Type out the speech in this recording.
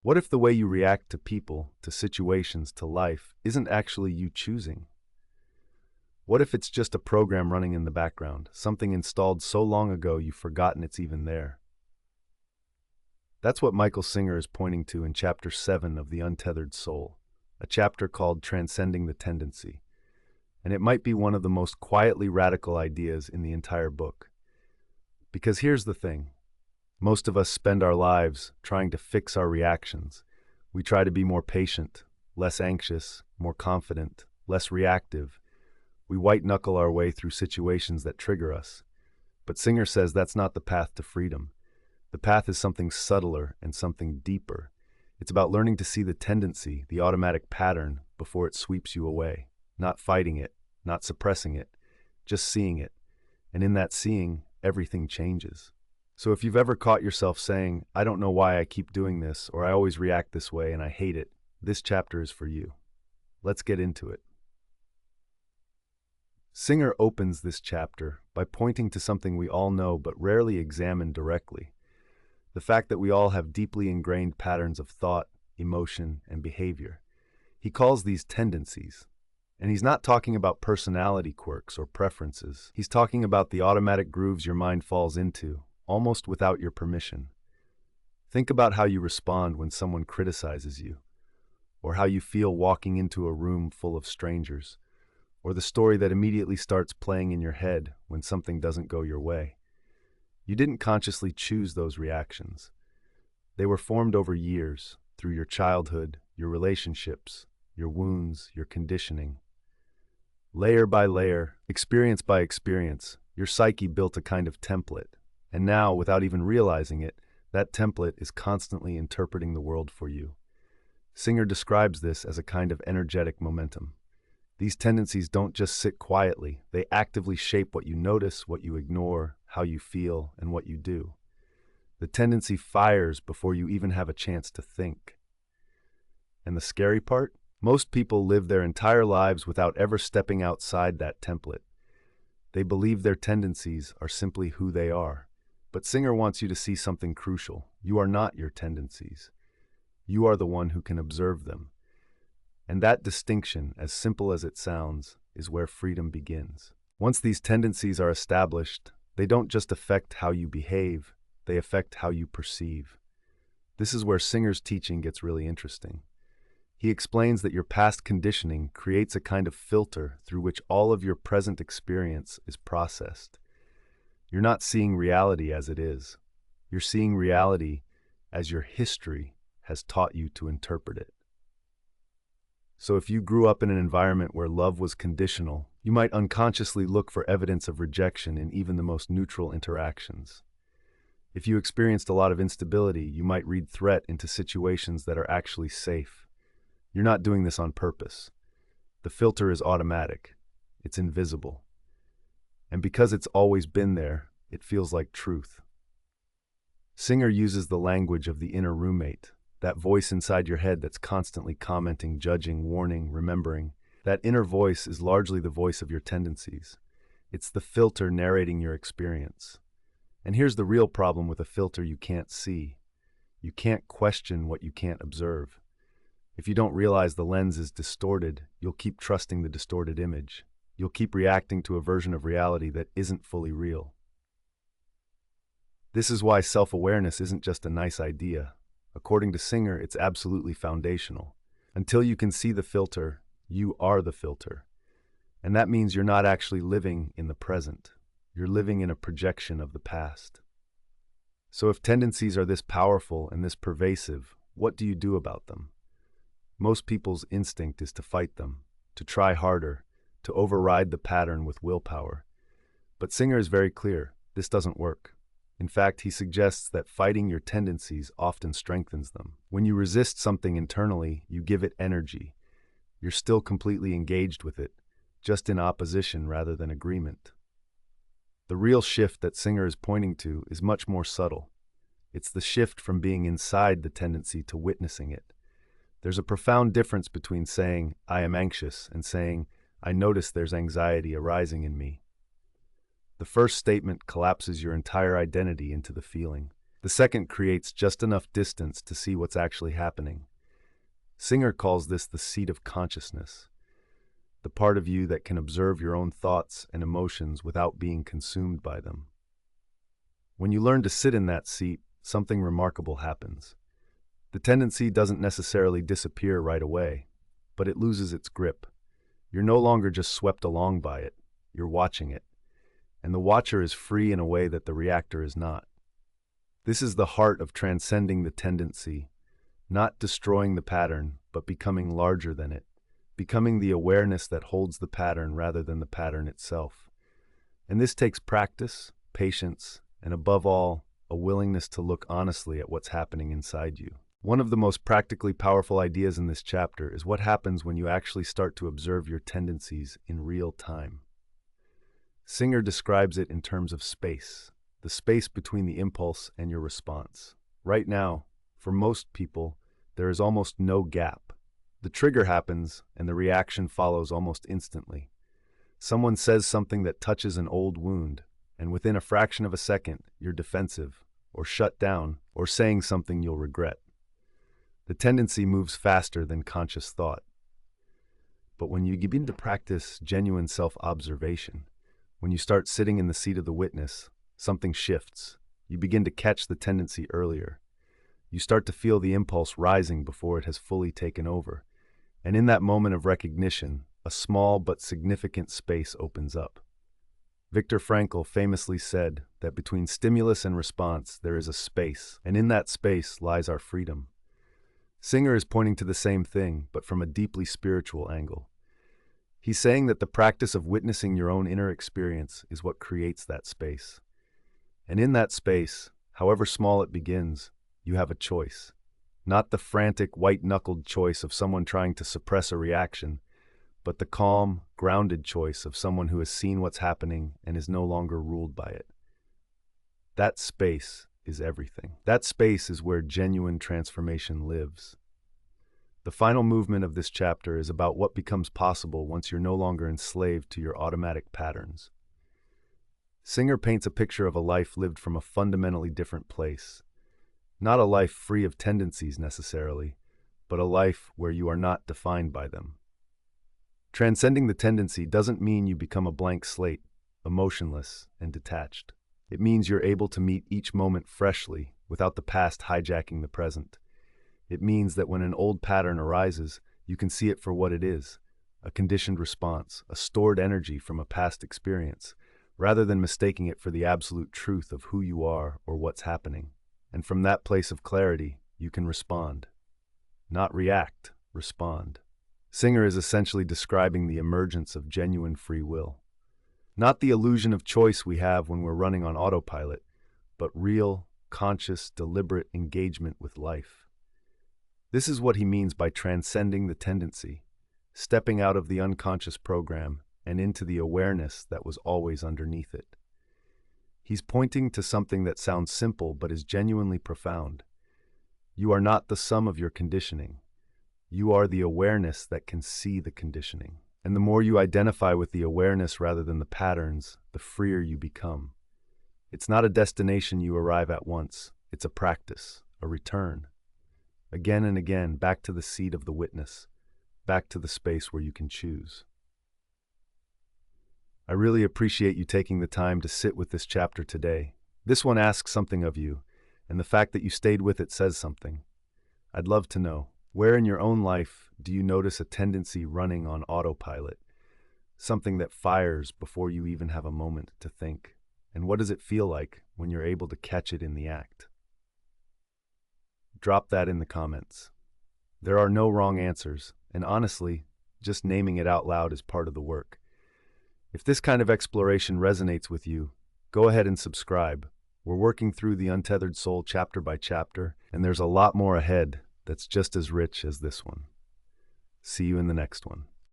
What if the way you react to people, to situations, to life isn't actually you choosing? What if it's just a program running in the background, something installed so long ago you've forgotten it's even there? That's what Michael Singer is pointing to in Chapter 7 of The Untethered Soul, a chapter called Transcending the Tendency. And it might be one of the most quietly radical ideas in the entire book. Because here's the thing. Most of us spend our lives trying to fix our reactions. We try to be more patient, less anxious, more confident, less reactive. We white-knuckle our way through situations that trigger us. But Singer says that's not the path to freedom. The path is something subtler and something deeper. It's about learning to see the tendency, the automatic pattern, before it sweeps you away. Not fighting it, not suppressing it, just seeing it. And in that seeing, everything changes. So if you've ever caught yourself saying, I don't know why I keep doing this, or I always react this way and I hate it, this chapter is for you. Let's get into it. Singer opens this chapter by pointing to something we all know but rarely examine directly. The fact that we all have deeply ingrained patterns of thought, emotion, and behavior. He calls these tendencies. And he's not talking about personality quirks or preferences. He's talking about the automatic grooves your mind falls into, almost without your permission. Think about how you respond when someone criticizes you, or how you feel walking into a room full of strangers, or the story that immediately starts playing in your head when something doesn't go your way. You didn't consciously choose those reactions. They were formed over years, through your childhood, your relationships, your wounds, your conditioning. Layer by layer, experience by experience, your psyche built a kind of template. And now, without even realizing it, that template is constantly interpreting the world for you. Singer describes this as a kind of energetic momentum. These tendencies don't just sit quietly, they actively shape what you notice, what you ignore, how you feel, and what you do. The tendency fires before you even have a chance to think. And the scary part? Most people live their entire lives without ever stepping outside that template. They believe their tendencies are simply who they are. But Singer wants you to see something crucial. You are not your tendencies. You are the one who can observe them. And that distinction, as simple as it sounds, is where freedom begins. Once these tendencies are established, they don't just affect how you behave, they affect how you perceive. This is where Singer's teaching gets really interesting. He explains that your past conditioning creates a kind of filter through which all of your present experience is processed. You're not seeing reality as it is. You're seeing reality as your history has taught you to interpret it. So if you grew up in an environment where love was conditional, you might unconsciously look for evidence of rejection in even the most neutral interactions. If you experienced a lot of instability, you might read threat into situations that are actually safe. You're not doing this on purpose. The filter is automatic. It's invisible. And because it's always been there, it feels like truth. Singer uses the language of the inner roommate, that voice inside your head that's constantly commenting, judging, warning, remembering. That inner voice is largely the voice of your tendencies. It's the filter narrating your experience. And here's the real problem with a filter you can't see. You can't question what you can't observe. If you don't realize the lens is distorted, you'll keep trusting the distorted image. You'll keep reacting to a version of reality that isn't fully real. This is why self-awareness isn't just a nice idea. According to Singer, it's absolutely foundational. Until you can see the filter, you are the filter. And that means you're not actually living in the present. You're living in a projection of the past. So if tendencies are this powerful and this pervasive, what do you do about them? Most people's instinct is to fight them, to try harder, to override the pattern with willpower. But Singer is very clear, this doesn't work. In fact, he suggests that fighting your tendencies often strengthens them. When you resist something internally, you give it energy. You're still completely engaged with it, just in opposition rather than agreement. The real shift that Singer is pointing to is much more subtle. It's the shift from being inside the tendency to witnessing it. There's a profound difference between saying, I am anxious, and saying, I notice there's anxiety arising in me. The first statement collapses your entire identity into the feeling. The second creates just enough distance to see what's actually happening. Singer calls this the seat of consciousness, the part of you that can observe your own thoughts and emotions without being consumed by them. When you learn to sit in that seat, something remarkable happens. The tendency doesn't necessarily disappear right away, but it loses its grip. You're no longer just swept along by it, you're watching it. And the watcher is free in a way that the reactor is not. This is the heart of transcending the tendency, not destroying the pattern, but becoming larger than it, becoming the awareness that holds the pattern rather than the pattern itself. And this takes practice, patience, and above all, a willingness to look honestly at what's happening inside you. One of the most practically powerful ideas in this chapter is what happens when you actually start to observe your tendencies in real time. Singer describes it in terms of space, the space between the impulse and your response. Right now, for most people, there is almost no gap. The trigger happens and the reaction follows almost instantly. Someone says something that touches an old wound, and within a fraction of a second, you're defensive, or shut down, or saying something you'll regret. The tendency moves faster than conscious thought. But when you begin to practice genuine self-observation, when you start sitting in the seat of the witness, something shifts. You begin to catch the tendency earlier. You start to feel the impulse rising before it has fully taken over. And in that moment of recognition, a small but significant space opens up. Viktor Frankl famously said that between stimulus and response, there is a space, and in that space lies our freedom. Singer is pointing to the same thing, but from a deeply spiritual angle. He's saying that the practice of witnessing your own inner experience is what creates that space. And in that space, however small it begins, you have a choice. Not the frantic, white-knuckled choice of someone trying to suppress a reaction, but the calm, grounded choice of someone who has seen what's happening and is no longer ruled by it. That space is everything. That space is where genuine transformation lives. The final movement of this chapter is about what becomes possible once you're no longer enslaved to your automatic patterns. Singer paints a picture of a life lived from a fundamentally different place. Not a life free of tendencies necessarily, but a life where you are not defined by them. Transcending the tendency doesn't mean you become a blank slate, emotionless and detached. It means you're able to meet each moment freshly, without the past hijacking the present. It means that when an old pattern arises, you can see it for what it is, a conditioned response, a stored energy from a past experience, rather than mistaking it for the absolute truth of who you are or what's happening. And from that place of clarity, you can respond. Not react, respond. Singer is essentially describing the emergence of genuine free will. Not the illusion of choice we have when we're running on autopilot, but real, conscious, deliberate engagement with life. This is what he means by transcending the tendency, stepping out of the unconscious program and into the awareness that was always underneath it. He's pointing to something that sounds simple but is genuinely profound. You are not the sum of your conditioning. You are the awareness that can see the conditioning. And the more you identify with the awareness rather than the patterns, the freer you become. It's not a destination you arrive at once. It's a practice, a return. Again and again, back to the seat of the witness, back to the space where you can choose. I really appreciate you taking the time to sit with this chapter today. This one asks something of you, and the fact that you stayed with it says something. I'd love to know, where in your own life do you notice a tendency running on autopilot? Something that fires before you even have a moment to think. And what does it feel like when you're able to catch it in the act? Drop that in the comments. There are no wrong answers, and honestly, just naming it out loud is part of the work. If this kind of exploration resonates with you, go ahead and subscribe. We're working through the Untethered Soul chapter by chapter, and there's a lot more ahead that's just as rich as this one. See you in the next one.